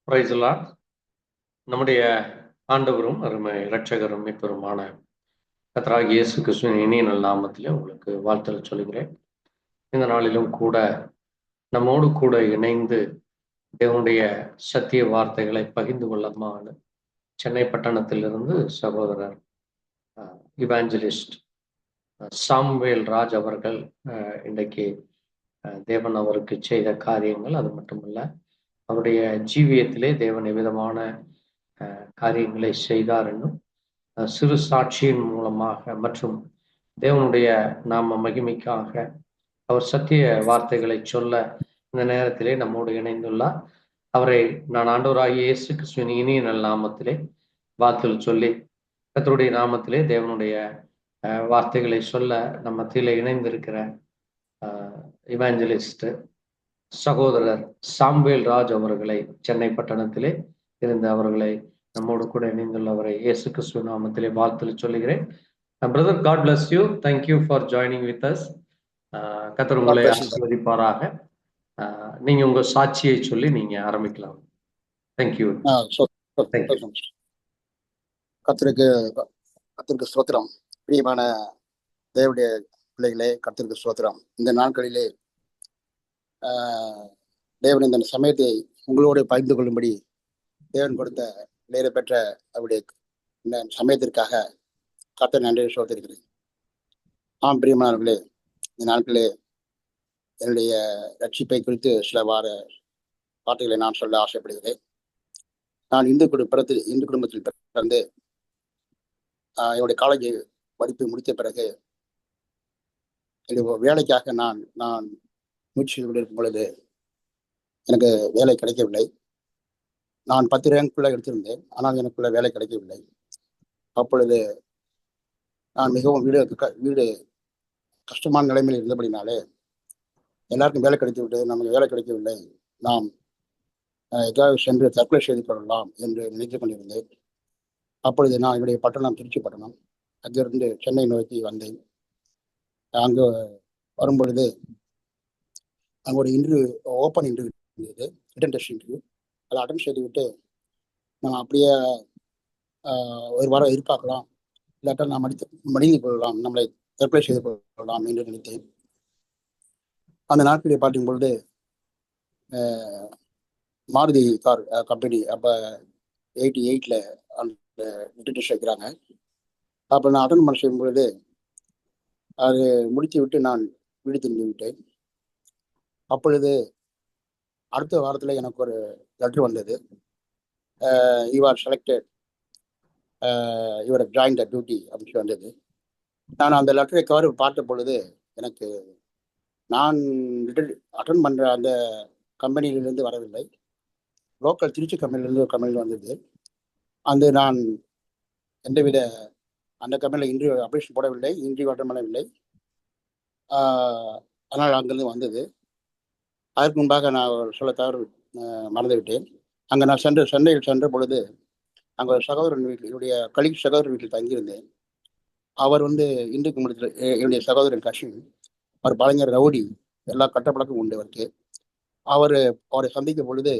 Price Lord. நம்முடைய ஆண்டவரும் அருமை இரட்சகரும் மீட்பருமான கர்த்தராகிய இயேசு கிறிஸ்துவின் இனிய நல் நாமத்திலே உங்களுக்கு வாழ்த்துக்கள் சொல்கிறேன். இந்த நாளிலும் கூட நம்மோடு கூட இணைந்து தேவனுடைய சத்திய வார்த்தைகளை பகிர்ந்து கொள்ளமான சென்னை பட்டணத்திலிருந்து சகோதரர் இவாஞ்சலிஸ்ட் சாம்வேல் ராஜ் அவர்கள் இன்றைக்கு தேவன் அவருக்கு செய்த காரியங்கள், அது மட்டுமல்ல அவருடைய ஜீவியத்திலே தேவன் எவ்விதமான காரியங்களை செய்தார் என்னும் சிறு சாட்சியின் மூலமாக மற்றும் தேவனுடைய நாம மகிமைக்காக அவர் சத்திய வார்த்தைகளை சொல்ல இந்த நேரத்திலே நம்மோடு இணைந்துள்ளார். அவரை நான் ஆண்டவராகிய இயேசு கிறிஸ்துவின் இனிய நல் நாமத்திலே வாழ்த்துக்கள் சொல்லி கர்த்தருடைய நாமத்திலே தேவனுடைய வார்த்தைகளை சொல்ல நம்ம மத்தியிலே இணைந்திருக்கிற இவாஞ்சலிஸ்ட் சகோதரர் சாம்வேல் ராஜ் அவர்களை சென்னை பட்டணத்திலே இருந்த அவர்களை நம்மோடு கூட இணைந்துள்ளவரை இயேசு கிறிஸ்துவ நாமத்திலே வாழ்த்துக்கள் சொல்லுகிறேன். Brother, God bless you. Thank you for joining with us. கர்த்தர் உங்களை ஆசீர்வதிப்பாராக. நீங்க உங்க சாட்சியை சொல்லி நீங்க ஆரம்பிக்கலாம். தேங்க்யூ. கர்த்தருக்கு ஸ்தோத்திரம். பிரியமான தேவனுடைய பிள்ளைகளே, கர்த்தருக்கு ஸ்தோத்திரம். இந்த நாட்களிலே தேவன் இந்த சமயத்தை உங்களோடு பகிர்ந்து கொள்ளும்படி தேவன் கொடுத்த நேர பெற்ற அவருடைய இந்த சமயத்திற்காக கர்த்தர் நன்றி சொல்லியிருக்கிறேன். ஆம் பிரியமானவர்களே, இந்த நாட்களே என்னுடைய ரட்சிப்பை குறித்து சில வார்த்தைகளை நான் சொல்ல ஆசைப்படுகிறேன். நான் இந்து குடும்பத்தில் பிறந்து என்னுடைய காலேஜ் படிப்பு முடித்த பிறகு என்னுடைய வேலைக்காக நான் முயற்சி கொண்டிருக்கும் பொழுது எனக்கு வேலை கிடைக்கவில்லை. நான் 10 ரேங்க்குள்ள எடுத்திருந்தேன், ஆனால் எனக்குள்ள வேலை கிடைக்கவில்லை. அப்பொழுது நான் மிகவும் வீடு கஷ்டமான நிலைமையில் இருந்தபடினாலே எல்லாருக்கும் வேலை கிடைத்து விட்டது, நமக்கு வேலை கிடைக்கவில்லை, நாம் எதாவது சென்று தற்கொலை செய்து கொள்ளலாம் என்று நினைத்து கொண்டிருந்தேன். அப்பொழுது நான் என்னுடைய பட்டணம் திருச்சி பட்டணம், அங்கிருந்து சென்னை நோக்கி வந்தேன். அங்கு வரும்பொழுது அங்கே ஒரு ஓப்பன் இன்டர்வியூ இருந்தது, ரிட்டன் டெஸ்ட் இன்டர்வியூ. அதை அட்டன் செய்துவிட்டு நம்ம அப்படியே ஒரு வாரம் எதிர்பார்க்கலாம், இல்லாட்டா நாம் மடிந்து கொள்ளலாம், நம்மளை தற்கொலை செய்து கொள்ளலாம் என்று நினைத்தேன். அந்த நாட்களில் பார்க்கும் பொழுது மாருதி கார் கம்பெனி அப்போ 88ல் அந்த ரிட்டன் டெஸ்ட் வைக்கிறாங்க. அப்போ நான் அட்டன் பண்ண செய்யும் பொழுது அது முடித்து விட்டு நான் வீடு திரும்பி விட்டேன். அப்பொழுது அடுத்த வாரத்தில் எனக்கு ஒரு லெட்டர் வந்தது, you are selected, your join the duty அப்படின்னு வந்தது. நான் அந்த லெட்டரை கவர் பார்த்த பொழுது எனக்கு நான் அட்டன் பண்ணுற அந்த கம்பெனியிலிருந்து வரவில்லை, லோக்கல் திருச்சி கம்பெனிலேருந்து ஒரு கம்பெனியில் வந்தது. நான் எந்தவித அந்த கம்பெனியில் இன்டர்வியூ அப்ளிகேஷன் போடவில்லை, இன்டர்வியூ அட்டன் பண்ணவில்லை. அதனால் அங்கேருந்து வந்தது. அதற்கு முன்பாக நான் சொல்ல தவறு மறந்துவிட்டேன். அங்கே நான் சென்னையில் சென்ற பொழுது அங்கே ஒரு சகோதரன் வீட்டில், என்னுடைய சகோதரன் வீட்டில் தங்கியிருந்தேன். அவர் இந்து குடும்பத்தில் என்னுடைய சகோதரன் கஷின், அவர் பழஞர் ரவுடி, எல்லா கட்டப்பழக்கம் உண்டு அவருக்கு. அவரை சந்திக்கும் பொழுது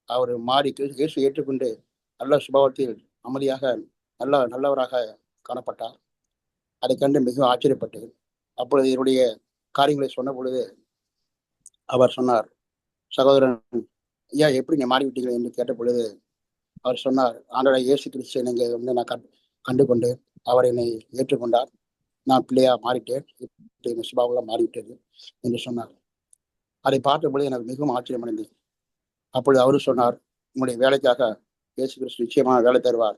அவர் மாறி இயேசு ஏற்றுக்கொண்டு நல்ல சுபாவத்தில் அமைதியாக நல்லவராக காணப்பட்டார். அதை கண்டு மிகவும் ஆச்சரியப்பட்டேன். அப்பொழுது என்னுடைய காரியங்களை சொன்ன பொழுது அவர் சொன்னார், சகோதரன் ஐயா, எப்படி நீ மாறிவிட்டீர்கள் என்று கேட்ட பொழுது அவர் சொன்னார், ஆண்டவராகிய இயேசு கிறிஸ்து என்னை நான் கண்டு கொண்டு அவர் என்னை ஏற்றுக்கொண்டார், நான் பிள்ளையா மாறிட்டேன், என் சுபாவெல்லாம் மாறிவிட்டது என்று சொன்னார். அதை பார்த்த பொழுது எனக்கு மிகவும் ஆச்சரியமடைந்தது. அப்பொழுது அவரு சொன்னார், உங்களுடைய வேலைக்காக இயேசு கிறிஸ்து நிச்சயமான வேலை தருவார்,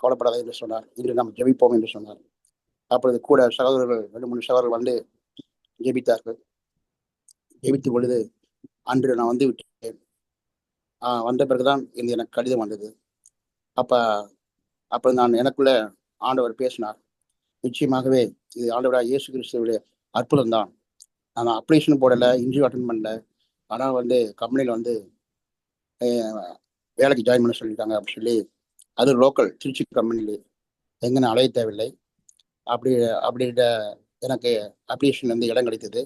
கவலைப்படாத என்று சொன்னார். இன்று நாம் ஜெபிப்போம் என்று சொன்னார். அப்பொழுது கூட சகோதரர்கள் 2-3 சகோதரர்கள் வந்து ஜெபித்தார்கள். ஜெபித்த பொழுது அன்று நான் வந்து விட்டேன். வந்த பிறகுதான் எனக்கு கடிதம் வந்தது. அப்போ நான் எனக்குள்ள ஆண்டவர் பேசினார், நிச்சயமாகவே இது ஆண்டவராக இயேசு கிறிஸ்துவுடைய அற்புதம் தான். நான் அப்ளிகேஷன் போடலை, இன்டர்வியூ அட்டன் பண்ணல, ஆனால் கம்பெனியில் வேலைக்கு ஜாயின் பண்ண சொல்லியிருக்காங்க அப்படின்னு சொல்லி, அது லோக்கல் திருச்சி கம்பெனியில் எங்கே நான் அலைய தேவையில்லை. அப்படின்ற எனக்கு அப்ளிகேஷன் இடம் கிடைத்தது,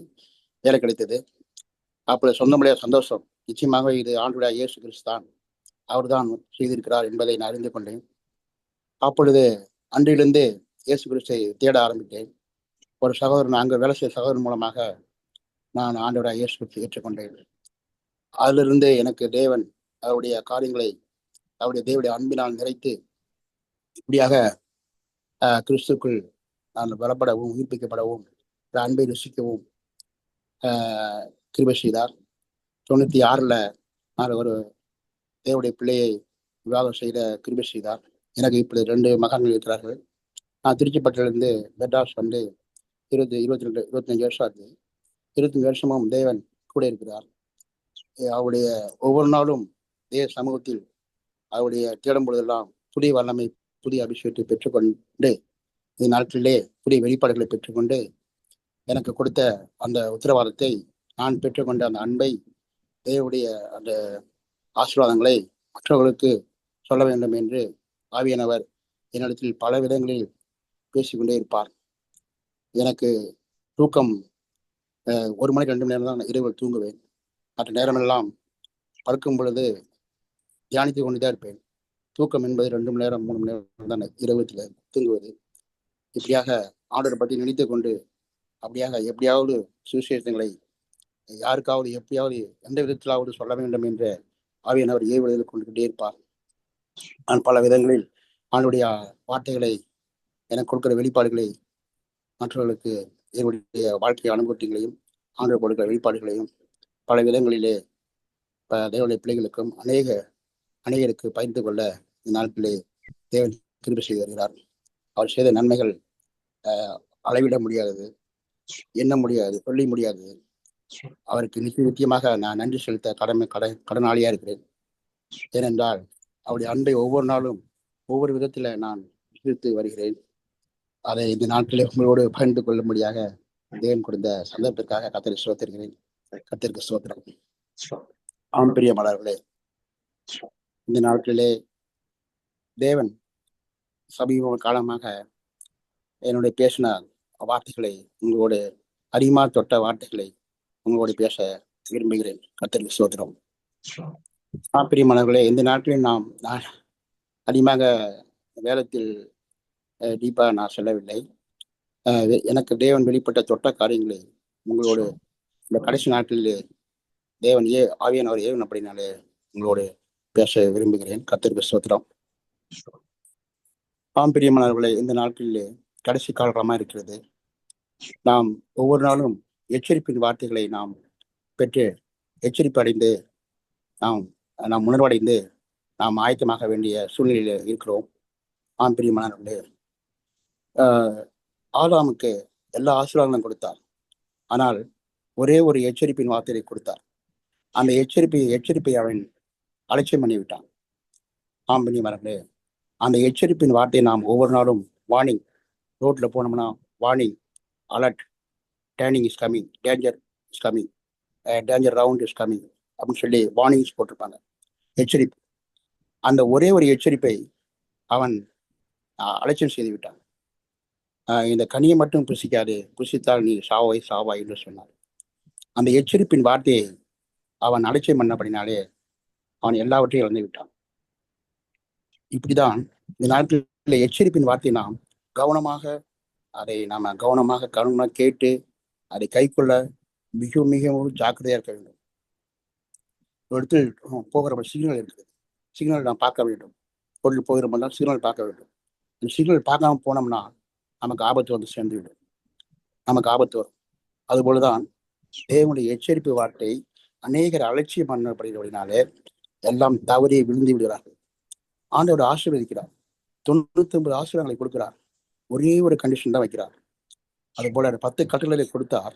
வேலை கிடைத்தது. அப்போ சொந்த முடியாத சந்தோஷம். நிச்சயமாக இது ஆண்டவராகிய இயேசு கிறிஸ்து தான் அவர்தான் செய்திருக்கிறார் என்பதை நான் அறிந்து கொண்டேன். அப்பொழுது அன்றிலிருந்து இயேசு கிறிஸ்தை தேட ஆரம்பித்தேன். ஒரு சகோதரன், அங்கு வேலை செய்ய சகோதரன் மூலமாக நான் ஆண்டவராக இயேசு கிறிஸ்தை ஏற்றுக்கொண்டேன். அதிலிருந்து எனக்கு தேவன் அவருடைய காரியங்களை, அவருடைய தேவனுடைய அன்பினால் நிறைத்து இப்படியாக கிறிஸ்துக்குள் நான் பலப்படவும், உயிர்ப்பிக்கப்படவும், அன்பை ருசிக்கவும் கிருபை செய்தார். 96 நான் ஒரு தேவனுடைய பிள்ளையை விவாகம் செய்த கிருபை செய்தார். எனக்கு இப்படி 2 மகன்கள் இருக்கிறார்கள். நான் திருச்சிப்பட்டிலிருந்து மெட்ராஸ் வந்து 25 வருஷம் ஆகுது. 25 வருஷமும் தேவன் கூட இருக்கிறார். அவருடைய ஒவ்வொரு நாளும் தேவ சமூகத்தில் அவருடைய தேடும் பொழுதெல்லாம் புதிய வல்லமை, புதிய அபிஷேகத்தை பெற்றுக்கொண்டு, இந்த நாட்களிலே புதிய வெளிப்பாடுகளை பெற்றுக்கொண்டு எனக்கு கொடுத்த அந்த உத்தரவாதத்தை, நான் பெற்றுக்கொண்ட அந்த அன்பை, தேவனுடைய அந்த ஆசீர்வாதங்களை மற்றவர்களுக்கு சொல்ல வேண்டும் என்று ஆவியானவர் என்னிடத்தில் பல விதங்களில் பேசிக்கொண்டே இருப்பார். எனக்கு தூக்கம் 1 மணி 2 மணி நேரம் தான் இரவு தூங்குவேன். மற்ற நேரமெல்லாம் படுக்கும் பொழுது தியானித்து கொண்டுதான் இருப்பேன். தூக்கம் என்பது 2 மணி நேரம் 3 மணி நேரம் தான் இரவுல தூங்குவது. இப்படியாக ஆண்டவரை பற்றி நினைத்து கொண்டு அப்படியாக எப்படியாவது சுவிசேஷங்களை யாருக்காவது எப்படியாவது எந்த விதத்திலாவது சொல்ல வேண்டும் என்ற ஆவியானவர் ஏவுதல் கொண்டுகிட்டே இருப்பார். நான் பல விதங்களில் ஆண்டுடைய வார்த்தைகளை, எனக்கு கொடுக்கிற வெளிப்பாடுகளை மற்றவர்களுக்கு என்னுடைய வாழ்க்கை அனுபவங்களையும் ஆண்டவர் கொடுக்கிற வெளிப்பாடுகளையும் பல விதங்களிலே தேவனுடைய பிள்ளைகளுக்கும் அநேகருக்கு பகிர்ந்து கொள்ள இந்த நாட்களிலே தேவன் கிருபை செய்து வருகிறார். அவர் செய்த நன்மைகள் அளவிட முடியாதது, எண்ண முடியாது, சொல்ல முடியாது. அவருக்கு நிச்சயமாக நான் நன்றி செலுத்த கடனாளியா இருக்கிறேன். ஏனென்றால் அவருடைய அன்பை ஒவ்வொரு நாளும் ஒவ்வொரு விதத்துல நான் விசித்து வருகிறேன். அதை இந்த நாட்களில் உங்களோடு பகிர்ந்து கொள்ளும்படியாக தேவன் கொடுத்த சந்தர்ப்பத்திற்காக கர்த்தரை ஸ்தோத்திரிக்கிறேன். கர்த்தருக்கு ஸ்தோத்திரம். ஆம் பிரியமானவர்களே, இந்த நாட்களிலே தேவன் சமீப காலமாக என்னுடைய பேசின வார்த்தைகளை, உங்களோடு அதிகமாக தொட்ட வார்த்தைகளை உங்களோடு பேச விரும்புகிறேன். கர்த்தருக்கு ஸ்தோத்திரம். பிரியமானவர்களே, இந்த நாட்களில் நான் அதிகமாக வேதத்தில் டீப்பாக நான் சொல்லவில்லை. எனக்கு தேவன் வெளிப்பட்ட தொட்ட காரியங்களை உங்களோடு இந்த கடைசி நாட்களிலே தேவன் ஆவியானவர் ஏவன் அப்படின்னாலே உங்களோடு பேச விரும்புகிறேன். கர்த்தருக்கு ஸ்தோத்திரம். பிரியமானவர்களே, இந்த நாட்களிலே கடைசி காலமாக இருக்கிறது. நாம் ஒவ்வொரு நாளும் எச்சரிப்பின் வார்த்தைகளை நாம் பெற்று எச்சரிப்பு அடைந்து நாம் உணர்வடைந்து நாம் ஆயத்தமாக வேண்டிய சூழ்நிலையில் இருக்கிறோம். பிரியமானவர்களே, ஆதாமுக்கு எல்லா ஆசீர்வாதங்களும் கொடுத்தார். ஆனால் ஒரே ஒரு எச்சரிப்பின் வார்த்தையை கொடுத்தார். அந்த எச்சரிப்பை அவன் அலட்சியம் பண்ணிவிட்டான். பிரியமானவர்களே, அந்த எச்சரிப்பின் வார்த்தையை நாம் ஒவ்வொரு நாளும் வார்னிங், ரோட்ல போனோம்னா warning, alert, turning is coming, danger is coming, danger round is coming அப்படின்னு சொல்லி வார்னிங்ஸ் போட்டிருப்பாங்க, எச்சரிப்பு. அந்த ஒரே ஒரு எச்சரிப்பை அவன் அலட்சியம் செய்து விட்டான். இந்த கனியை மட்டும் புசிக்காது, புசித்தால் நீ சாவாய் என்று சொன்னார். அந்த எச்சரிப்பின் வார்த்தையை அவன் அலட்சியம் பண்ணபடினாலே அவன் எல்லாவற்றையும் இழந்து விட்டான். இப்படிதான் இந்த நாட்டில் எச்சரிப்பின் வார்த்தையை நாம் கவனமாக கேட்டு அதை கைக்கொள்ள மிகவும் மிகவும் ஜாக்கிரதையா இருக்க வேண்டும். ஒரு இடத்தில் போகிற சிக்னல் இருக்குது, சிக்னல் நாம் பார்க்க வேண்டும். பொருள் போகிற சிக்னல் பார்க்க வேண்டும். அந்த சிக்னல் பார்க்காம போனோம்னா நமக்கு ஆபத்து வந்து சேர்ந்துவிடும், நமக்கு ஆபத்து வரும். அதுபோலதான் தேவனுடைய எச்சரிப்பு வார்த்தை அநேகர் அலட்சியம் பண்ணப்படுகிறபடினாலே எல்லாம் தவறி விழுந்து விடுகிறார்கள். ஆண்டவர் ஆசீர்வதிக்கிறார், 99 ஆசீர்வாதங்களை கொடுக்கிறார். ஒரே ஒரு கண்டிஷன் தான் வைக்கிறார். அது போல 10 கட்டளைகளை கொடுத்தார்.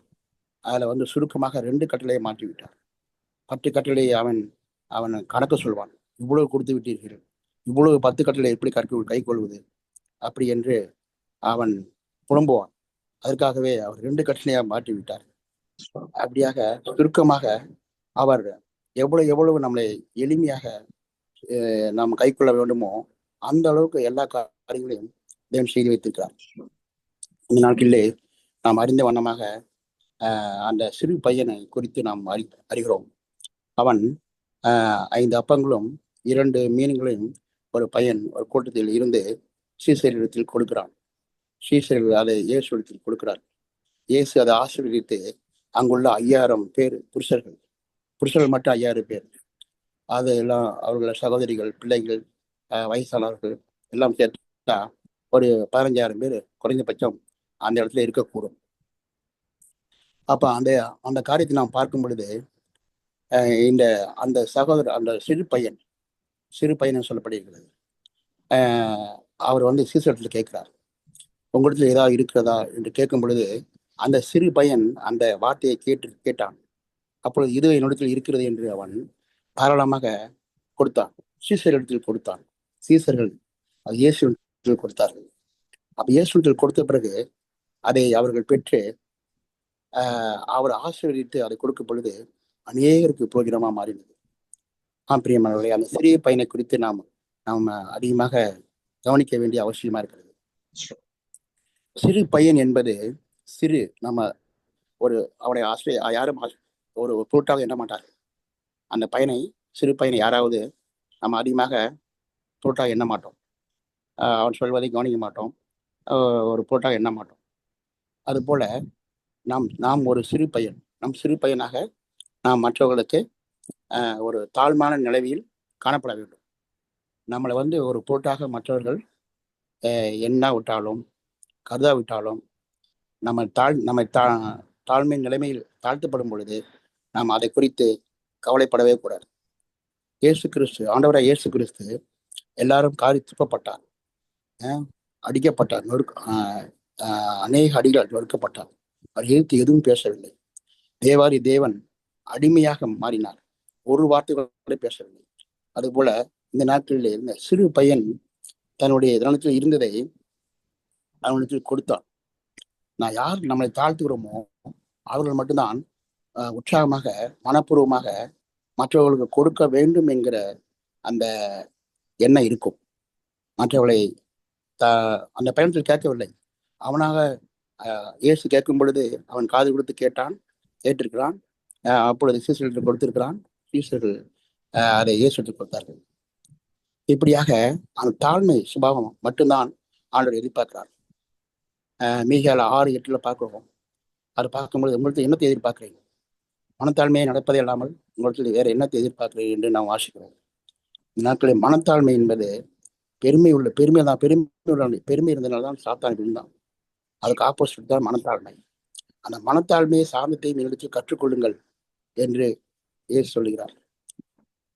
அதுல சுருக்கமாக 2 கட்டளையை மாற்றி விட்டார். 10 கட்டளையை அவன் கணக்கு சொல்வான். இவ்வளவு கொடுத்து விட்டீர்கள், இவ்வளவு 10 கட்டளை எப்படி கை கொள்வது அப்படி என்று அவன் புலம்புவான். அதற்காகவே அவர் 2 கட்டளையா மாற்றி விட்டார். அப்படியாக சுருக்கமாக அவர் எவ்வளவு நம்மளை எளிமையாக நாம் கை கொள்ள வேண்டுமோ அந்த அளவுக்கு எல்லா காரியங்களையும் தேவன் செய்து வைத்திருக்கிறார். இந்த நாட்களிலே நாம் அறிந்த வண்ணமாக அந்த சிறு பையனை குறித்து நாம் அறிகிறோம். அவன் 5 அப்பங்களும் 2 மீன்களையும் ஒரு பையன் ஒரு கூட்டத்தில் இருந்து சீசரிடத்தில் கொடுக்கிறான். சீசர்கள் அதை இயேசுவிடத்தில் கொடுக்கிறார். இயேசு அதை ஆசீர்வதித்து அங்குள்ள 5000 பேர் புருஷர்கள் மட்டும் 5000 பேர், அது எல்லாம் அவர்கள சகோதரிகள், பிள்ளைகள், வயசானவர்கள் எல்லாம் சேர்த்தா ஒரு 15,000 பேர் குறைந்தபட்சம் அந்த இடத்துல இருக்கக்கூடும். அப்ப அந்த அந்த காரியத்தை நாம் பார்க்கும் பொழுது அந்த சகோதரர், அந்த சிறு பையன் சொல்லப்படுகிறது. அவர் சீசரிடத்தில் கேட்கிறார், உங்களிடத்தில் ஏதாவது இருக்கிறதா என்று கேட்கும் பொழுது அந்த சிறு பையன் அந்த வார்த்தையை கேட்டான். அப்பொழுது இது என்னிடத்தில் இருக்கிறது என்று அவன் தாராளமாக கொடுத்தான். சீசரிடத்தில் கொடுத்தான். சீசர்கள் அது இயேசுவிடத்தில் கொடுத்தார்கள். அப்ப இயேசுவிடத்தில் கொடுத்த பிறகு அதை அவர்கள் பெற்று அவர் ஆசீர்வதித்து அதை கொடுக்கும் பொழுது அநேகருக்கு புரோகிரமா மாறினது. பிரியமானவர்களே, அந்த சிறிய பையனை குறித்து நாம் அதிகமாக கவனிக்க வேண்டிய அவசியமா இருக்கிறது. சிறு பையன் என்பது நம்ம அவனை யாரும் ஒரு பொருட்டாக எண்ண மாட்டார். அந்த சிறு பையனை யாராவது நம்ம அதிகமாக பொருட்டாக எண்ண மாட்டோம். அவன் சொல்வதை கவனிக்க மாட்டோம், ஒரு பொருட்டாக எண்ண மாட்டோம். அதுபோல நாம் ஒரு சிறு பையனாக நாம் மற்றவர்களுக்கு ஒரு தாழ்மான நிலையில் காணப்பட வேண்டும். நம்மளை ஒரு பொருட்டாக மற்றவர்கள் எண்ணாவிட்டாலும் கருதாவிட்டாலும் நம்மை தாழ்மை நிலைமையில் தாழ்த்தப்படும் பொழுது நாம் அதை குறித்து கவலைப்படவே கூடாது. ஆண்டவராக இயேசு கிறிஸ்து எல்லாரும் காரி துப்பப்பட்டார், அடிக்கப்பட்டார், அநேக அடிகள் நொறுக்கப்பட்டார். அவர் எழுத்து எதுவும் பேசவில்லை. தேவாதி தேவன் அடிமையாக மாறினார், ஒரு வார்த்தை கூட பேசவில்லை. அதுபோல இந்த நாட்களில் இருந்த சிறு பையன் தன்னுடைய தனத்தில் இருந்ததை அவனிடத்தில் கொடுத்தான். நான் யார் நம்மளை தாழ்த்துகிறோமோ அவர்கள் மட்டும்தான் உற்சாகமாக மனப்பூர்வமாக மற்றவர்களுக்கு கொடுக்க வேண்டும் என்கிற அந்த எண்ணம் இருக்கும். மற்றவர்களை அந்த பயணத்தில் கேட்கவில்லை. அவனாக இயேசு கேட்கும் பொழுது அவன் காது கொடுத்து கேட்டிருக்கிறான். அப்பொழுது சீசர்கள் கொடுத்திருக்கிறான். சீசர்கள் அதை இயேசுக்கு கொடுத்தார்கள். இப்படியாக அந்த தாழ்மை சுபாவம் மட்டும்தான் ஆண்டவர் எதிர்பார்க்கிறார். மீகால 6:8 பார்க்கிறோம். அது பார்க்கும்பொழுது உங்களுக்கு என்னத்தை எதிர்பார்க்கிறீங்க? மனத்தாழ்மையை நடப்பதே இல்லாமல் உங்களுக்கு வேற என்னத்தை எதிர்பார்க்கிறீங்க என்று நாம் வாசிக்கிறோம். இந்த நாட்களில் மனத்தாழ்மை என்பது பெருமை இருந்தனால்தான் சாத்தான் இருந்தான். அதுக்கு ஆப்போசிட் தான் மனத்தாழ்மை. அந்த மனத்தாழ்மையை சாந்தத்தையும் எடுத்து கற்றுக்கொள்ளுங்கள் என்று இயேசு சொல்லுகிறார்.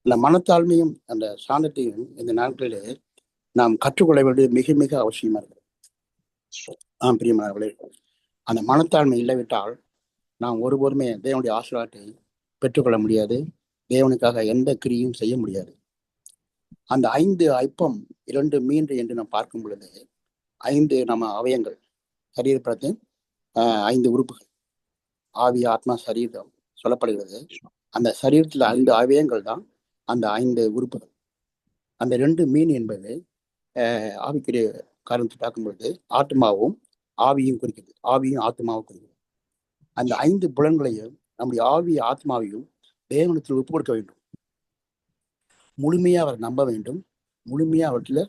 அந்த மனத்தாழ்மையும் அந்த சாந்தத்தையும் இந்த நாட்களிலே நாம் கற்றுக்கொள்ள வேண்டியது மிக மிக அவசியமா இருக்கு. பிரியமானவர்களே, அந்த மனத்தாழ்மை இல்லவிட்டால் நாம் ஒருபோதுமே தேவனுடைய ஆசீர்வாதத்தை பெற்றுக்கொள்ள முடியாது. தேவனுக்காக எந்த கிரியும் செய்ய முடியாது. அந்த 5 அப்பம் 2 மீன் என்று நாம் பார்க்கும் பொழுது 5 நம்ம அவயங்கள், சரீரத்தின் 5 உறுப்புகள், ஆவி, ஆத்மா, சரீரம் சொல்லப்படுகிறது. அந்த சரீரத்தில் 5 அவயங்கள் தான் அந்த 5 உறுப்புகள். அந்த 2 மீன் என்பது ஆவிக்குரிய காரணத்தை பார்க்கும் பொழுது ஆத்மாவும் ஆவியும் குறிக்கிறது, ஆவியும் ஆத்மாவும் குறிக்கிறது. அந்த 5 புலன்களையும் நம்முடைய ஆவி ஆத்மாவையும் தேவனத்தில் ஒப்பு கொடுக்க வேண்டும். முழுமையா அவர் நம்ப வேண்டும். முழுமையா அவற்றில்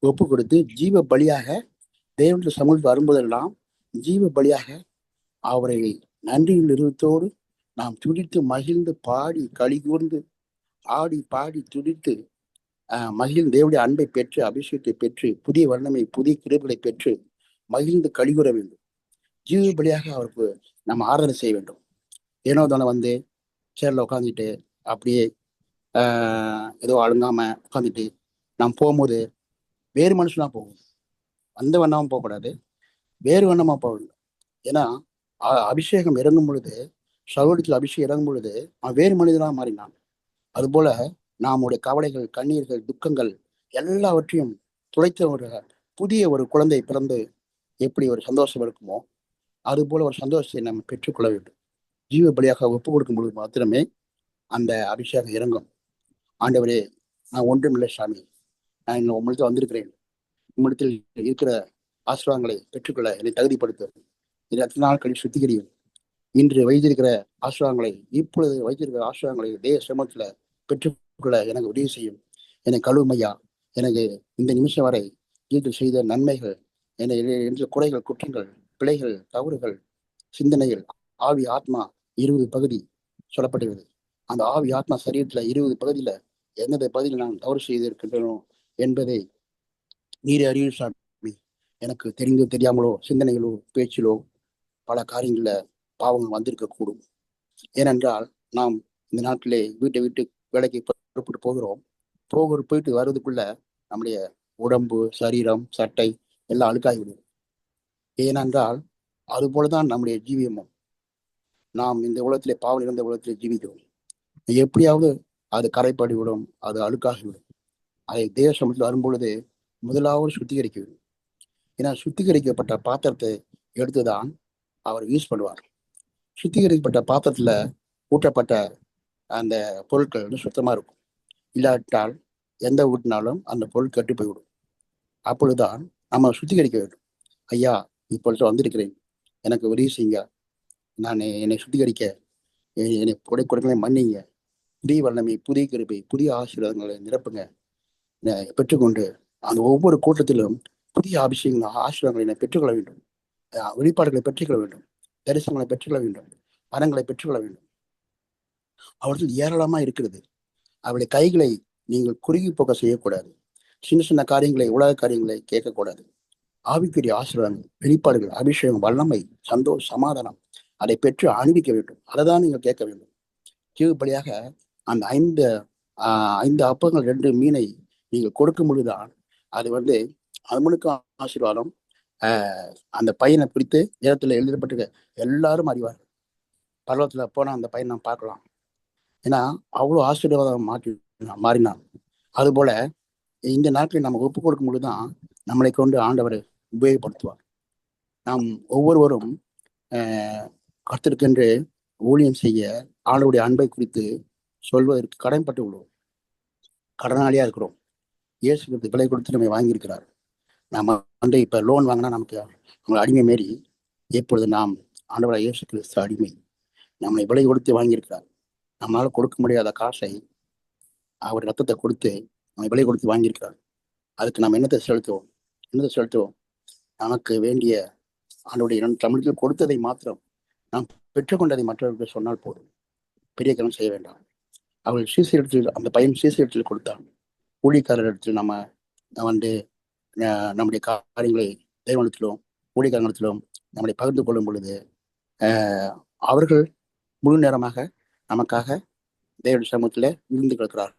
ஒப்பு கொடுத்து ஜீவ பலியாக தேவனுடைய சமூகத்தில் வரும்போதெல்லாம் ஜீவ பலியாக அவரை நன்றியின் நிறுவத்தோடு நாம் துடித்து மகிழ்ந்து பாடி களி கூர்ந்து ஆடி பாடி துடித்து மகிழ்ந்து தேவனுடைய அன்பை பெற்று அபிஷேகத்தை பெற்று புதிய வர்ணமை புதிய கிருபைகளை பெற்று மகிழ்ந்து கழிவுற வேண்டும். ஜீவ பலியாக அவருக்கு நம்ம ஆராதனை செய்ய வேண்டும். ஏனோ தானே சேர்ல உட்காந்துட்டு அப்படியே ஏதோ அழுங்காம உட்காந்துட்டு நாம் போகும்போது வேறு மனுஷனா போகும். அந்த வண்ணமா போகக்கூடாது, வேறு வண்ணமா போகணும். ஏன்னா அபிஷேகம் இறங்கும் பொழுது, சகோதரத்தில் அபிஷேகம் இறங்கும் பொழுது அவன் வேறு மனிதனாக மாறினான். அதுபோல நம்முடைய கவலைகள், கண்ணீர்கள், துக்கங்கள் எல்லாவற்றையும் துளைத்த புதிய ஒரு குழந்தை பிறந்து எப்படி ஒரு சந்தோஷம் இருக்குமோ அதுபோல ஒரு சந்தோஷத்தை நம்ம பெற்றுக்கொள்ள வேண்டும். ஜீவ பலியாக ஒப்பு கொடுக்கும் பொழுது மாத்திரமே அந்த அபிஷேகம் இறங்கும். ஆண்டவரே, நான் ஒன்றுமில்லை சாமி, நான் இன்னும் உங்களிடத்தில் வந்திருக்கிறேன், உங்களிடத்தில் இருக்கிற ஆசீர்வாதங்களை பெற்றுக்கொள்ள என்னை தகுதிப்படுத்தும். இது அத்தனை நாள் கழிவு சுத்திகரியும். இன்று வைத்திருக்கிற ஆசீர்வாதங்களை, இப்பொழுது வைத்திருக்கிற ஆசீர்வாதங்களை தேவ சமூகத்தில் பெற்றுக்கொள்ள எனக்கு உதவி செய்யும் என்னை கழுவுமையா. எனக்கு இந்த நிமிஷம் வரை நீங்கள் செய்த நன்மைகள், என்னை என்ற குறைகள், குற்றங்கள், பிழைகள், தவறுகள், சிந்தனைகள், ஆவி ஆத்மா 20 பகுதி சொல்லப்படுகிறது. அந்த ஆவி ஆத்மா சரீரத்துல 20 பகுதியில எந்தெந்த பகுதியில் நான் தவறு செய்திருக்கின்றனோ என்பதை நீர் அறிவு சாமி. எனக்கு தெரிந்தோ தெரியாமலோ சிந்தனைகளோ பேச்சிலோ பல காரியங்கள பாவங்கள் வந்திருக்கக்கூடும். ஏனென்றால் நாம் இந்த நாட்டிலே வீட்டை விட்டு வேலைக்கு புறப்பட்டு போகிறோம். போயிட்டு வர்றதுக்குள்ள நம்முடைய உடம்பு, சரீரம், சட்டை எல்லாம் அழுக்காகிவிடும். ஏனென்றால் அதுபோலதான் நம்முடைய ஜீவியமும். நாம் இந்த உலகத்திலே பாவம் இருந்த உலகத்திலே ஜீவிக்கிறோம். எப்படியாவது அது கரைப்படிவிடும், அது அழுக்காகிவிடும். அதை தேவ சமூகத்தில் வரும்பொழுது முதலாவது சுத்திகரிக்க வேண்டும். ஏன்னா சுத்திகரிக்கப்பட்ட பாத்திரத்தை எடுத்துதான் அவர் யூஸ் பண்ணுவார். சுத்திகரிக்கப்பட்ட பாத்திரத்துல ஊற்றப்பட்ட அந்த பொருட்கள் வந்து சுத்தமா இருக்கும். இல்லாவிட்டால் எந்த ஊட்டினாலும் அந்த பொருள் கெட்டு போய்விடும். அப்பொழுதுதான் நம்ம சுத்திகரிக்க வேண்டும். ஐயா, இப்பொழுது வந்திருக்கிறேன், எனக்கு உதவி செய்யுங்க, நான் என்னை சுத்திகரிக்க என்னை கொடுக்கலை மன்னிங்க, புதிய வல்லமை, புதிய கிருபை, புதிய ஆசீர்வாதங்களை நிரப்புங்க பெற்றுக்கொண்டு அந்த ஒவ்வொரு கூட்டத்திலும் புதிய அபிஷேகங்கள், ஆசீர்வாதங்களை பெற்றுக்கொள்ள வேண்டும். வெளிப்பாடுகளை பெற்றுக்கொள்ள வேண்டும். தரிசனங்களை பெற்றுக்கொள்ள வேண்டும். வரங்களை பெற்றுக்கொள்ள வேண்டும். அவர்கள் ஏராளமா இருக்கிறது. அவருடைய கைகளை நீங்கள் குறுகி போக்க செய்யக்கூடாது. சின்ன சின்ன காரியங்களை, உலக காரியங்களை கேட்கக்கூடாது. ஆவிக்குரிய ஆசீர்வாதங்கள், வெளிப்பாடுகள், அபிஷேகம், வல்லமை, சந்தோஷம், சமாதானம் அதை பெற்று அனுபவிக்க வேண்டும். அதை தான் நீங்கள் கேட்க வேண்டும். கீழ்படியாக அந்த 5 அப்பங்கள் 2 மீனை நீங்கள் கொடுக்கும் பொழுதுதான் அது வந்து அவனுக்கு ஆசீர்வாதம். அந்த பையனை குறித்து இடத்துல எழுதப்பட்டிருக்க எல்லாரும் அறிவார்கள். பர்வத்துல போனா அந்த பையனை நாம் பார்க்கலாம். ஏன்னா அவ்வளோ ஆசீர்வாதம் மாறினான். அதுபோல இந்த நாட்களில் நம்ம ஒப்பு கொடுக்கும் பொழுதுதான் நம்மளை கொண்டு ஆண்டவர் உபயோகப்படுத்துவார். நாம் ஒவ்வொருவரும் கர்த்தருக்கென்று ஊழியம் செய்ய ஆண்டவருடைய அன்பை குறித்து சொல்வதற்கு கடன்பட்டு விடுவோம். கடனாளியா இருக்கிறோம். இயேசு விலை கொடுத்து நம்ம வாங்கியிருக்கிறார். நம்ம வந்து இப்ப லோன் வாங்கினா நமக்கு அவங்க அடிமை மாரி. எப்பொழுது நாம் ஆண்டவராக இயேசு கிறிஸ்து அடிமை, நம்மளை விலை கொடுத்து வாங்கியிருக்கிறார். நம்மளால கொடுக்க முடியாத காசை அவர் ரத்தத்தை கொடுத்து நம்மை விலை கொடுத்து வாங்கியிருக்கிறார். அதுக்கு நம்ம என்னத்தை செலுத்துவோம்? நமக்கு வேண்டிய ஆண்டவருடைய தமிழத்தில் கொடுத்ததை மாத்திரம் நாம் பெற்றுக்கொண்டதை மற்றவர்களுக்கு சொன்னால் போதும். பெரிய கணம் செய்ய வேண்டாம். அவர்கள் சீசரிடத்தில், அந்த பையன் சீசரிடத்தில் கொடுத்தான். ஊழியக்காரர் இடத்தில் நம்ம வந்து நம்முடைய காரியங்களை தேவனத்திலும் ஊழியக்காரத்திலும் நம்மளை பகிர்ந்து கொள்ளும் பொழுது அவர்கள் முழு நேரமாக நமக்காக தேவனுடைய சமூகத்தில் விழுந்து கிடக்கிறார்கள்.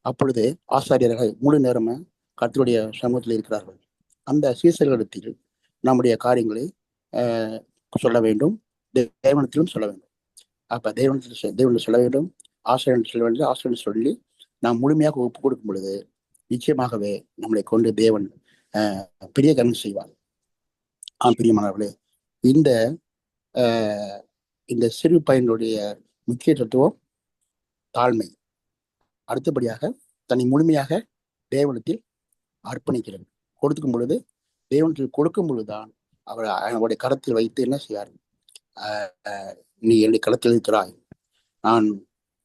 அப்பொழுது ஆசாரியர்கள் முழு நேரமாக கர்த்தருடைய சமூகத்தில் இருக்கிறார்கள். அந்த சீசர்களிடத்தில் நம்முடைய காரியங்களை சொல்ல வேண்டும், தேவனத்திலும் சொல்ல வேண்டும். அப்ப தேவனத்தில் சொல்ல வேண்டும், ஆசிரியர் சொல்ல வேண்டும். ஆசிரியர் சொல்லி நாம் முழுமையாக ஒப்பு கொடுக்கும் பொழுது நிச்சயமாகவே நம்மளை கொண்டு தேவன் பெரிய கருணை செய்வார். பிரியமானவர்களே, இந்த சிறு பையனுடைய முக்கிய தத்துவம் தாழ்மை. அடுத்தபடியாக தன்னை முழுமையாக தேவனத்தில் அர்ப்பணிக்கிறது. கொடுக்கும் பொழுது, தேவனத்தில் கொடுக்கும் பொழுதுதான் அவர் அவருடைய கரத்தில் வைத்து என்ன செய்யார்? நீ என்னுடைய களத்தில் இருக்கிறாய், நான்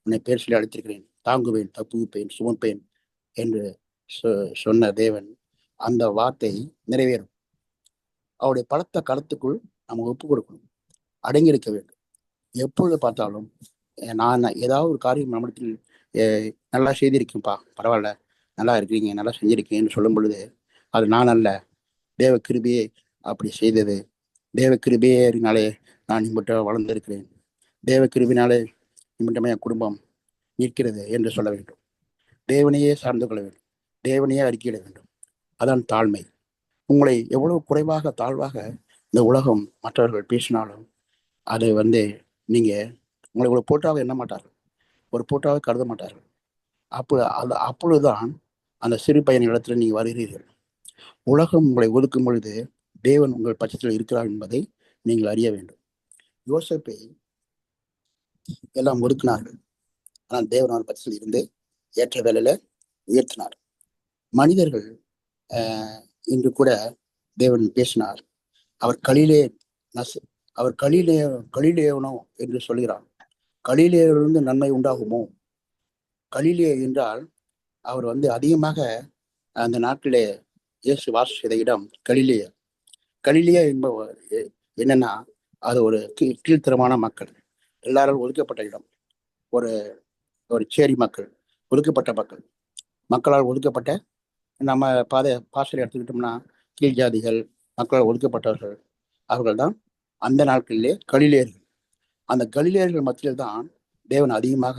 உன்னை பேர் சொல்லி அழைத்திருக்கிறேன், தாங்குவேன், தப்புவிப்பேன், சுமப்பேன் என்று சொன்ன தேவன் அந்த வார்த்தை நிறைவேறும். அவருடைய பலத்த கருத்துக்குள் நம்ம ஒப்பு கொடுக்கணும், அடங்கியிருக்க வேண்டும். எப்பொழுது பார்த்தாலும் நான் ஏதாவது ஒரு காரியம் நம்மிடத்தில் நல்லா செய்திருக்கேன்ப்பா, பரவாயில்ல, நல்லா இருக்கிறீங்க, நல்லா செஞ்சிருக்கீங்கன்னு சொல்லும் பொழுது அது நான் அல்ல, தேவ கிருபையே அப்படி செய்தது, தேவ கிருபையினாலே நான் இம்மட்ட வளர்ந்திருக்கிறேன், தேவ கிருபினாலே இம்மட்டமே என் குடும்பம் நிற்கிறது என்று சொல்ல வேண்டும். தேவனையே சார்ந்து கொள்ள வேண்டும், தேவனையே அறிக்கையிட வேண்டும். அதான் தாழ்மை. உங்களை எவ்வளவு குறைவாக தாழ்வாக இந்த உலகம் மற்றவர்கள் பேசினாலும் அதை நீங்க உங்களை ஒரு போட்டாவை எண்ண மாட்டார்கள், ஒரு போட்டாவை கருத மாட்டார்கள். அப்பொழுதுதான் அந்த சிறு பையன் இடத்துல நீங்க வருகிறீர்கள். உலகம் உங்களை ஒதுக்கும் பொழுது தேவன் உங்கள் பட்சத்தில் இருக்கிறார் என்பதை நீங்கள் அறிய வேண்டும். யோசேப்பை எல்லாம் ஒதுக்கினார்கள், ஆனால் தேவன் அவர் பட்சத்தில் இருந்து ஏற்ற வேலையில உயர்த்தினார். மனிதர்கள் இன்று கூட தேவன் பேசினார். அவர் கலிலேயனோ என்று சொல்கிறார். கலிலேயிலிருந்து நன்மை உண்டாகுமோ? கலிலே என்றால் அவர் அதிகமாக அந்த நாட்டிலே இயேசு வாசம் செய்த இடம் கலிலேயா. கலிலேயா என்பவர் என்னன்னா, அது ஒரு கீழ்த்தரமான மக்கள், எல்லாரும் ஒதுக்கப்பட்ட இடம். ஒரு ஒரு சேரி மக்கள், ஒதுக்கப்பட்ட மக்களால் ஒதுக்கப்பட்ட, நம்ம பாசறை எடுத்துக்கிட்டோம்னா கீழ் ஜாதிகள், மக்களால் ஒதுக்கப்பட்டவர்கள், அவர்கள் தான் அந்த நாட்களிலே கலிலேயர்கள். அந்த கலிலேயர்கள் மத்தியில் தான் தேவன் அதிகமாக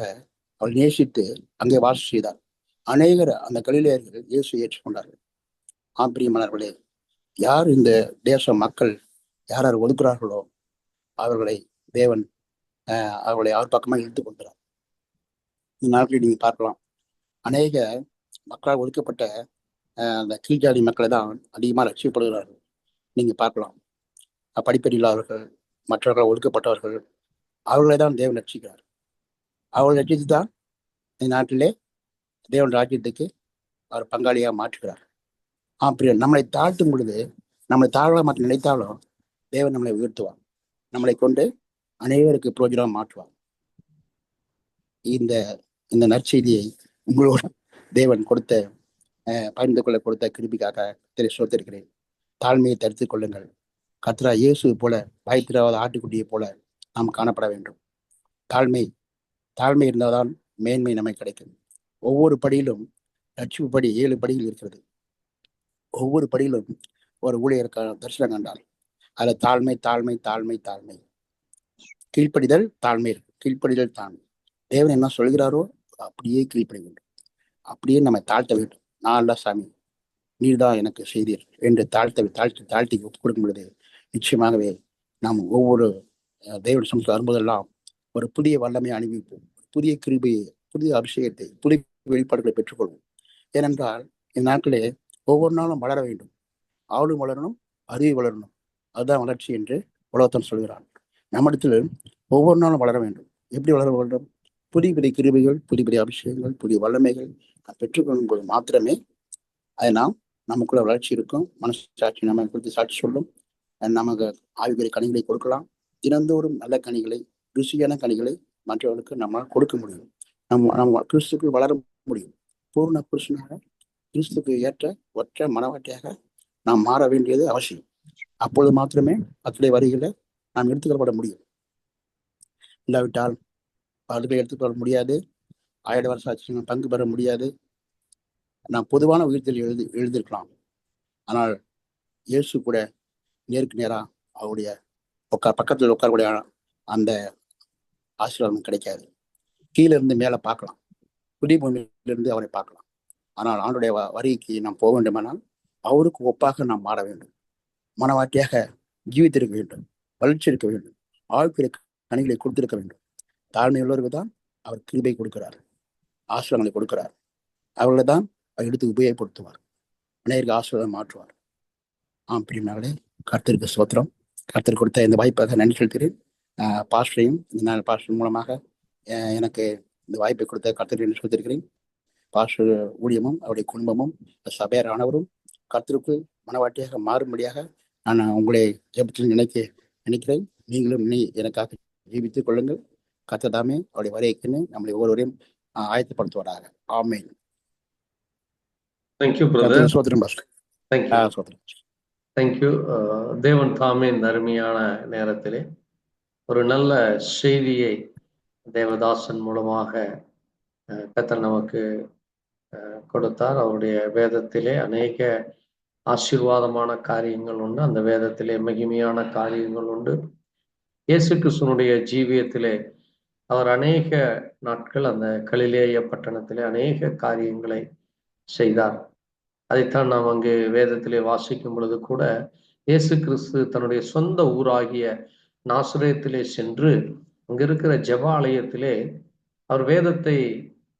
அவள் நேசித்து அங்கே வாசம் செய்தார். அநேகர் அந்த கலிலேயர்கள் இயேசு ஏற்றுக்கொண்டார்கள். பிரியமானவர்களே, யார் இந்த தேச மக்கள் யார் யார் ஒதுக்குறார்களோ அவர்களை தேவன் அவர்களை அவர் பக்கமாக இழுத்து கொண்டார். இந்த நாட்களில் நீங்க பார்க்கலாம், அநேக மக்களால் ஒதுக்கப்பட்ட அந்த கீழ்ஜாதி மக்களை தான் அதிகமாக ரட்சிக்கப்படுகிறார்கள். நீங்க பார்க்கலாம், படிப்பறியில்லாதவர்கள், மற்றவர்கள் ஒதுக்கப்பட்டவர்கள், அவர்களை தான் தேவன் ரட்சிக்கிறார். அவர்களை ரட்சித்து தான் இந்த நாட்டிலே தேவன் ராஜ்யத்துக்கு அவர் பங்காளியாக மாற்றுகிறார். பிரியம், நம்மளை தாழ்த்தும் பொழுது, நம்மளை தாழ்வாக மாற்ற நினைத்தாலும் தேவன் நம்மளை உயர்த்துவார். நம்மளை கொண்டு அனைவருக்கு புரோஜனமாக மாற்றுவார். இந்த இந்த நற்செய்தியை உங்களோட தேவன் கொடுத்த பகிர்ந்து கொள்ள கொடுத்த கிருபிக்காக சோத்திருக்கிறேன். தாழ்மையை தடுத்துக் கொள்ளுங்கள். கர்த்தரா இயேசு போல பயத்திராத ஆட்டுக்குட்டியை போல நாம் காணப்பட வேண்டும். தாழ்மை இருந்தால்தான் மேன்மை நம்மை கிடைக்கும். ஒவ்வொரு படியிலும் ரட்சிப்பு படி 7 படிகள் இருக்கிறது. ஒவ்வொரு படியிலும் ஒரு ஊழியருக்கான தரிசனம் கண்டால் அதுல தாழ்மை தாழ்மை தாழ்மை தாழ்மை கீழ்ப்படிதல் தாழ்மை இருக்கு. கீழ்ப்படிதல் தாழ்மை. தேவன் என்ன சொல்கிறாரோ அப்படியே கீழ்ப்படி வேண்டும். அப்படியே நம்ம தாழ்த்த வேண்டும். நான் அல்ல சாமி, நீர்தான் எனக்கு செய்தீர் என்று தாழ்த்தி ஒப்புக் கொடுக்கும் பொழுது நிச்சயமாகவே நாம் ஒவ்வொரு தேவன் சமூகத்தில் வரும்போதெல்லாம் ஒரு புதிய வல்லமையை அனுபவிப்போம். புதிய கிருபையை, புதிய அபிஷேகத்தை, புதிய வெளிப்பாடுகளை பெற்றுக்கொள்வோம். ஏனென்றால் இந்த நாட்களே ஒவ்வொரு நாளும் வளர வேண்டும். ஆளும் வளரணும், அறிவு வளரணும். அதுதான் வளர்ச்சி என்று உலகத்தான் சொல்கிறான். நம்மிடத்தில் ஒவ்வொரு நாளும் வளர வேண்டும். எப்படி வளர வேண்டும்? புதிய புதிய கிருபைகள், புதிய புதிய அபிஷேகங்கள், புதிய வல்லமைகள் பெற்றுக்கொள்ளும் போது மாத்திரமே அதை நமக்குள்ள வளர்ச்சி இருக்கும். மனசாட்சி நம்ம குறித்து சாட்சி சொல்லும். நமக்கு ஆய்வுரை கனிகளை கொடுக்கலாம். தினந்தோறும் நல்ல கனிகளை, ருசியான கனிகளை மற்றவர்களுக்கு நம்மளால் கொடுக்க முடியும். நம்ம கிறிஸ்துக்குள் வளர முடியும். பூர்ண புருஷனாக, கிறிஸ்துக்கு ஏற்ற ஒற்ற மனவாட்டியாக நாம் மாற வேண்டியது அவசியம். அப்பொழுது மாத்திரமே அத்துடைய வரிகளை நாம் எடுத்துக்கொள்ளப்பட முடியும். இல்லாவிட்டால் பல்கை எடுத்துக்கொள்ள முடியாது. 1000 வருஷ ஆட்சியில் பங்கு பெற முடியாது. நாம் பொதுவான உயிர்த்தல் எழுதியிருக்கலாம். ஆனால் இயேசு கூட நேருக்கு நேராக அவருடைய பக்கத்தில் உட்காரக்கூடிய அந்த ஆசீர்வாதம் கிடைக்காது. கீழே இருந்து மேலே பார்க்கலாம், புதிய பூமியிலிருந்து அவரை பார்க்கலாம். ஆனால் ஆண்டுடைய வரிக்கு நாம் போக வேண்டுமானால் அவருக்கு ஒப்பாக நாம் மாற வேண்டும். மனவாட்டியாக ஜீவித்திருக்க வேண்டும், வளர்ச்சி இருக்க வேண்டும், ஆழ்கிற கனிகளை கொடுத்திருக்க வேண்டும். தாழ்மை உள்ளவருக்கு தான் அவர் கிருபை கொடுக்கிறார், ஆசீர்வாதங்களை கொடுக்கிறார். அவர்களை தான் அவர் எடுத்து உபயோகப்படுத்துவார், அநேகருக்கு ஆசீர்வாதம் மாற்றுவார். பிரியமானவர்களே, கர்த்தருக்கு ஸ்தோத்திரம். கர்த்தர் கொடுத்த இந்த வாய்ப்பாக நன்றி செலுத்துகிறேன். பாஸ்டரையும் இந்த நாள் பாஸ்டர் மூலமாக எனக்கு இந்த வாய்ப்பை கொடுத்த கர்த்தருக்கு நன்றி செலுத்திருக்கிறேன். பாஸ்டர் ஊழியமும் அவருடைய குடும்பமும் சபையார் ஆனவரும் கர்த்தருக்கு மனவாட்டியாக மாறும்படியாக நான் உங்களை ஜெபத்தில் நினைக்கிறேன். நீங்களும் எனக்காக ஜீவித்துக் கொள்ளுங்கள். கர்த்தர் தாமே அவருடைய வரையக்குன்னு நம்மளை ஒவ்வொருவரையும் ஆயத்தப்படுத்துவாராக. ஆமென். Thank you brother. சோத்திரம் பாஸ்டர். தேங்க்யூ. தேவன் தாமே இந்த அருமையான நேரத்திலே ஒரு நல்ல செய்தியை தேவதாசன் மூலமாக கர்த்தர் நமக்கு கொடுத்தார். அவருடைய வேதத்திலே அநேக ஆசீர்வாதமான காரியங்கள் உண்டு. அந்த வேதத்திலே மகிமையான காரியங்கள் உண்டு. இயேசு கிறிஸ்துவனுடைய ஜீவியத்திலே அவர் அநேக நாட்கள் அந்த கலிலேய பட்டணத்திலே அநேக காரியங்களை செய்தார். அதைத்தான் நாம் அங்கு வேதத்திலே வாசிக்கும் பொழுது கூட இயேசு கிறிஸ்து தன்னுடைய சொந்த ஊராகிய நாசரேத்திலே சென்று அங்க இருக்கிற ஜெப ஆலயத்திலே அவர் வேதத்தை,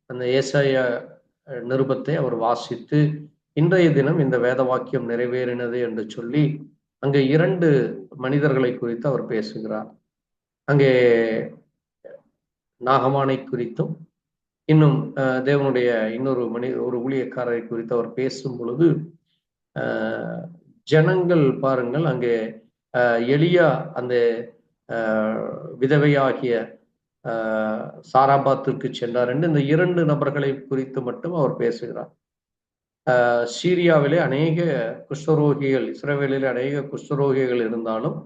அந்த ஏசாயா நிருபத்தை அவர் வாசித்து இன்றைய தினம் இந்த வேத வாக்கியம் நிறைவேறினது என்று சொல்லி அங்கே 2 மனிதர்களை குறித்து அவர் பேசுகிறார். அங்கே நாகமானை குறித்தும் இன்னும் தேவனுடைய இன்னொரு ஒரு ஊழியக்காரரை குறித்து அவர் பேசும் பொழுது ஜனங்கள் பாருங்கள், அங்கே எலியா அந்த விதவையாகிய சாராபாத்திற்கு சென்றார் என்று இந்த 2 நபர்களை குறித்து மட்டும் அவர் பேசுகிறார். சீரியாவிலே அநேக குஷ்டரோகிகள், இஸ்ரவேலிலே அநேக குஷ்டரோகிகள் இருந்தாலும்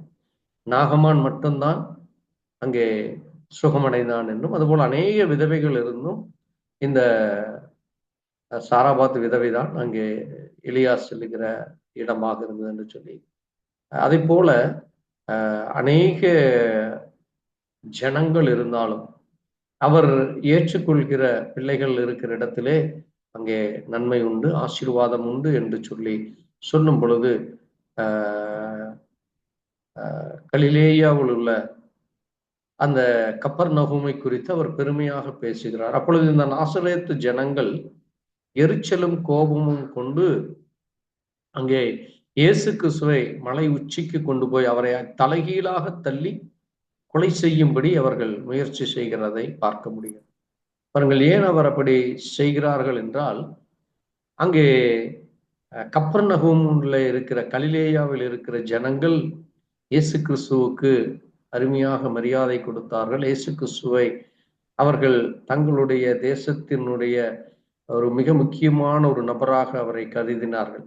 நாகமான் மட்டும்தான் அங்கே சுகமடைந்தான் என்றும், அதுபோல் அநேக விதவைகள் இருந்தும் இந்த சாராபாத் விதவைதான் அங்கே எலியா செல்லுகிற இடமாக இருந்தது என்று சொல்லி, அதை போல அநேக ஜனங்கள் இருந்தாலும் அவர் ஏற்றுக்கொள்கிற பிள்ளைகள் இருக்கிற இடத்திலே அங்கே நன்மை உண்டு, ஆசீர்வாதம் உண்டு என்று சொல்லி சொல்லும் பொழுது கலிலேயாவில் உள்ள அந்த கப்பர்நகூமை குறித்து அவர் பெருமையாக பேசுகிறார். அப்பொழுது இந்த நாசரேத்து ஜனங்கள் எரிச்சலும் கோபமும் கொண்டு அங்கே இயேசு கிறிஸ்துவை மலை உச்சிக்கு கொண்டு போய் அவரை தலைகீழாக தள்ளி கொலை செய்யும்படி அவர்கள் முயற்சி செய்கிறதை பார்க்க முடியும். அவர்கள் ஏன் அவர் அப்படி செய்கிறார்கள் என்றால், அங்கே கப்பர்நகூமில் இருக்கிற கலிலேயாவில் இருக்கிற ஜனங்கள் இயேசு கிறிஸ்துவுக்கு அருமையாக மரியாதை கொடுத்தார்கள். இயேசு கிறிஸ்துவை அவர்கள் தங்களுடைய தேசத்தினுடைய ஒரு மிக முக்கியமான ஒரு நபராக அவரை கருதினார்கள்.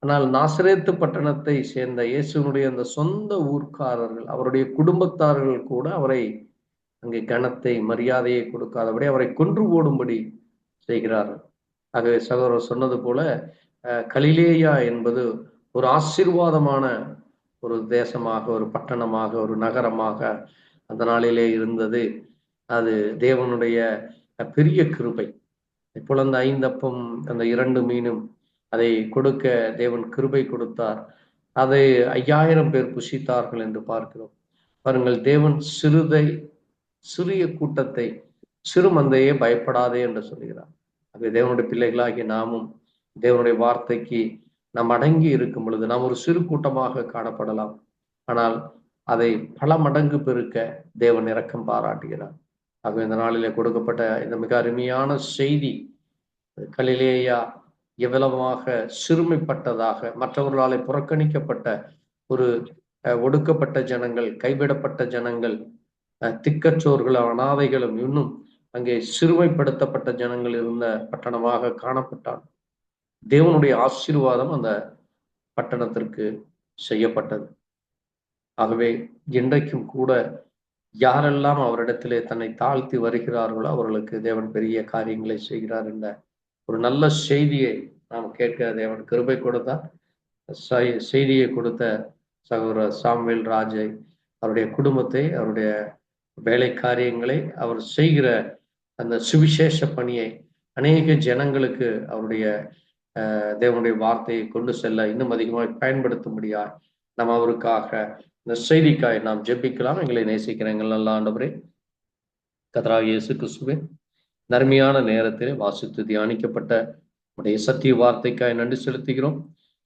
ஆனால் நாசரேத்து பட்டணத்தை சேர்ந்த இயேசுனுடைய அந்த சொந்த ஊர்க்காரர்கள், அவருடைய குடும்பத்தார்கள் கூட அவரை அங்கே கனத்தை மரியாதையை கொடுக்காதபடி அவரை கொன்று போடும்படி செய்கிறார்கள். ஆகவே சகோதரர் சொன்னது போல கலிலேயா என்பது ஒரு ஆசீர்வாதமான ஒரு தேசமாக, ஒரு பட்டணமாக, ஒரு நகரமாக அந்த நாளிலே இருந்தது. அது தேவனுடைய பெரிய கிருபை. இப்பொழுது அந்த 5 அப்பம் அந்த 2 மீனும் அதை கொடுக்க தேவன் கிருபை கொடுத்தார். அதை 5000 பேர் புசித்தார்கள் என்று பார்க்கிறோம். பாருங்கள், தேவன் சிறிய கூட்டத்தை, சிறு மந்தையே பயப்படாதே என்று சொல்கிறார். அது தேவனுடைய பிள்ளைகளாகி நாமும் தேவனுடைய வார்த்தைக்கு நாம் அடங்கி இருக்கும் பொழுது நாம் ஒரு சிறு கூட்டமாக காணப்படலாம். ஆனால் அதை பல மடங்கு பெருக்க தேவன் இரக்கம் பாராட்டுகிறார். ஆகவே இந்த நாளிலே கொடுக்கப்பட்ட இந்த மிக அருமையான செய்தி, கலிலேயா எவ்வளவாக சிறுமைப்பட்டதாக, மற்றவர்களாலே புறக்கணிக்கப்பட்ட ஒரு ஒடுக்கப்பட்ட ஜனங்கள், கைவிடப்பட்ட ஜனங்கள், திக்கற்றோர்களும் அனாதைகளும் இன்னும் அங்கே சிறுமைப்படுத்தப்பட்ட ஜனங்கள் இருந்த பட்டணமாக காணப்பட்டார். தேவனுடைய ஆசீர்வாதம் அந்த பட்டணத்திற்கு செய்யப்பட்டது. ஆகவே இன்றைக்கும் கூட யாரெல்லாம் அவரிடத்திலே தன்னை தாழ்த்தி வருகிறார்களோ அவர்களுக்கு தேவன் பெரிய காரியங்களை செய்கிறார் என்ற ஒரு நல்ல செய்தியை நாம் கேட்க தேவன் கிருபை கொடுத்தார். செய்தியை கொடுத்த சகோதரர் சாமுவேல் ராஜை, அவருடைய குடும்பத்தை, அவருடைய வேலை காரியங்களை, அவர் செய்கிற அந்த சுவிசேஷ பணியை அநேக ஜனங்களுக்கு அவருடைய தேவனுடைய வார்த்தையை கொண்டு செல்ல இன்னும் அதிகமாக பயன்படுத்தும்படியா நாம் அவருக்காக இந்த செய்திக்காய் நாம் ஜெபிக்கலாம். எங்களை நேசிக்கிற எங்கள் நல்ல ஆண்டவரே, கர்த்தராகிய இயேசு கிறிஸ்துவின் நன்மையான நேரத்திலே வாசித்து தியானிக்கப்பட்ட உடைய சத்திய வார்த்தைக்காய் நன்றி செலுத்துகிறோம்.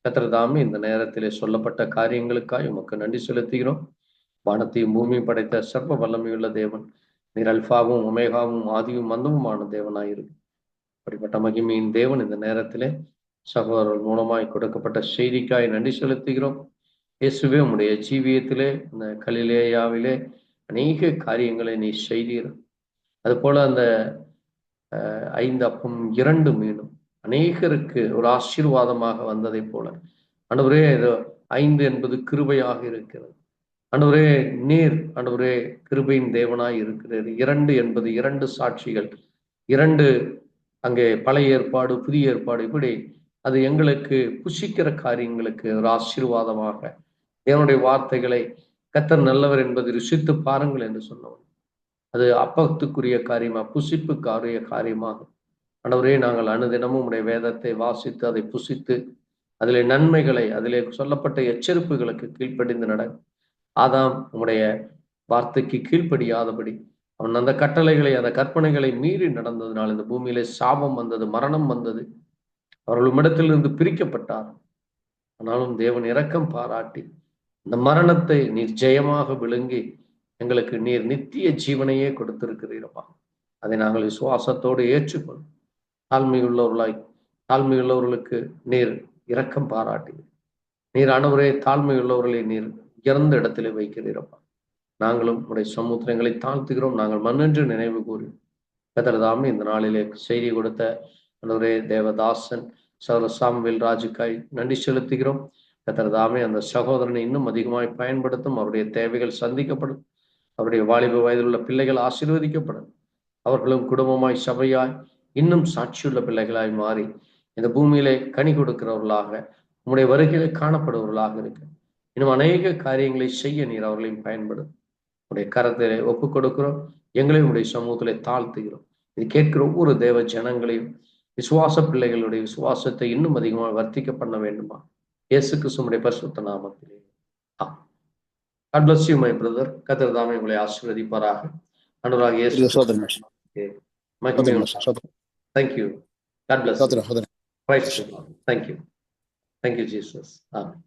கர்த்தர் தாமே இந்த நேரத்திலே சொல்லப்பட்ட காரியங்களுக்காய் உமக்கு நன்றி செலுத்துகிறோம். வானத்தையும் பூமியும் படைத்த சர்வ வல்லமையுள்ள தேவன், நீர் அல்பாவும் ஒமேகாவும் ஆதியும் மந்தமுமான தேவனாயிருக்கு. அப்படிப்பட்ட மகிமையின் தேவன் இந்த நேரத்திலே சகோதரர்கள் மூலமாய் கொடுக்கப்பட்ட செய்திக்காய் நன்றி செலுத்துகிறோம். இயேசுவே, உம்முடைய ஜீவியத்திலே இந்த கலிலேயாவிலே அநேக காரியங்களை நீ செய்தீர். அது போல அந்த 5 அப்பம் 2 மீனும் அநேகருக்கு ஒரு ஆசீர்வாதமாக வந்ததை போல ஆண்டவரே, 5 என்பது கிருபையாக இருக்கிறது. ஆண்டவரே, நீர் ஆண்டவரே கிருபையின் தேவனாய் இருக்கிறது. 2 என்பது 2 சாட்சிகள், 2 அங்கே பழைய ஏற்பாடு புதிய ஏற்பாடு, இப்படி அது எங்களுக்கு புசிக்கிற காரியங்களுக்கு ஒரு ஆசீர்வாதமாக தேவனுடைய வார்த்தைகளை கர்த்தர் நல்லவர் என்பதை ருசித்து பாருங்கள் என்று சொன்னவர். அது அப்பத்துக்குரிய காரியமா, புசிப்புக்குரிய காரியமாக ஆண்டவரே, நாங்கள் அனுதினமும் உடைய வேதத்தை வாசித்து அதை புசித்து அதிலே நன்மைகளை, அதிலே சொல்லப்பட்ட எச்சரிப்புகளுக்கு கீழ்ப்படிந்து நட. ஆதாம் உம்முடைய வார்த்தைக்கு கீழ்ப்படியாதபடி அவன் அந்த கட்டளைகளை, அந்த கற்பனைகளை மீறி நடந்ததுனால் இந்த பூமியிலே சாபம் வந்தது, மரணம் வந்தது. அவர்கள் உம்மிடத்திலிருந்து பிரிக்கப்பட்டார். ஆனாலும் தேவன் இரக்கம் பாராட்டி இந்த மரணத்தை நீர் ஜெயமாக விழுங்கி எங்களுக்கு நீர் நித்திய ஜீவனையே கொடுத்திருக்கிறீரப்பா. அதை நாங்கள் விசுவாசத்தோடு ஏற்றுக்கொள்ளும். தாழ்மையுள்ளவர்களுக்கு நீர் இரக்கம் பாராட்டி நீர் ஆண்டவரே தாழ்மையுள்ளவர்களை நீர் உயர்ந்த இடத்திலே வைக்கிறீரப்பா. நாங்களும் உடைய சமுத்திரங்களை தாழ்த்துகிறோம். நாங்கள் மண்ணென்று நினைவு கூறி கர்த்தர்தாமே இந்த நாளிலே செய்தி கொடுத்த அன்றுவரே தேவதாசன் சகோதர சாமுவேல் ராஜுக்காய் நன்றி செலுத்துகிறோம். கர்த்தர்தாமே அந்த சகோதரனை இன்னும் அதிகமாய் பயன்படுத்தும். அவருடைய தேவைகள் சந்திக்கப்படும். அவருடைய வாலிப வயதில் உள்ள பிள்ளைகள் ஆசீர்வதிக்கப்படும். அவர்களும் குடும்பமாய் சபையாய் இன்னும் சாட்சியுள்ள பிள்ளைகளாய் மாறி இந்த பூமியிலே கனி கொடுக்கிறவர்களாக உம்முடைய வருகையிலே காணப்படுவர்களாக இருக்கு. இன்னும் அநேக காரியங்களை செய்ய நீர் அவர்களையும் பயன்படும். உடைய கரத்திலே ஒப்புக் கொடுக்கிறோம். எங்களையும் உடைய சமூகத்திலே தாழ்த்துகிறோம். இது கேட்கிற ஒவ்வொரு தேவ ஜனங்களையும் விசுவாச பிள்ளைகளுடைய விசுவாசத்தை இன்னும் அதிகமாக வர்த்திக்க பண்ண வேண்டுமா? இயேசு கிறிஸ்துவினுடைய பரிசுத்த நாமத்திலே. God bless you, my brother. கர்த்தர் தாமே உங்களை ஆசீர்வதிப்பாராக. அனுராக இயேசு. Thank you. God bless you. Praise the Lord. Thank you. Thank you, Jesus. Amen.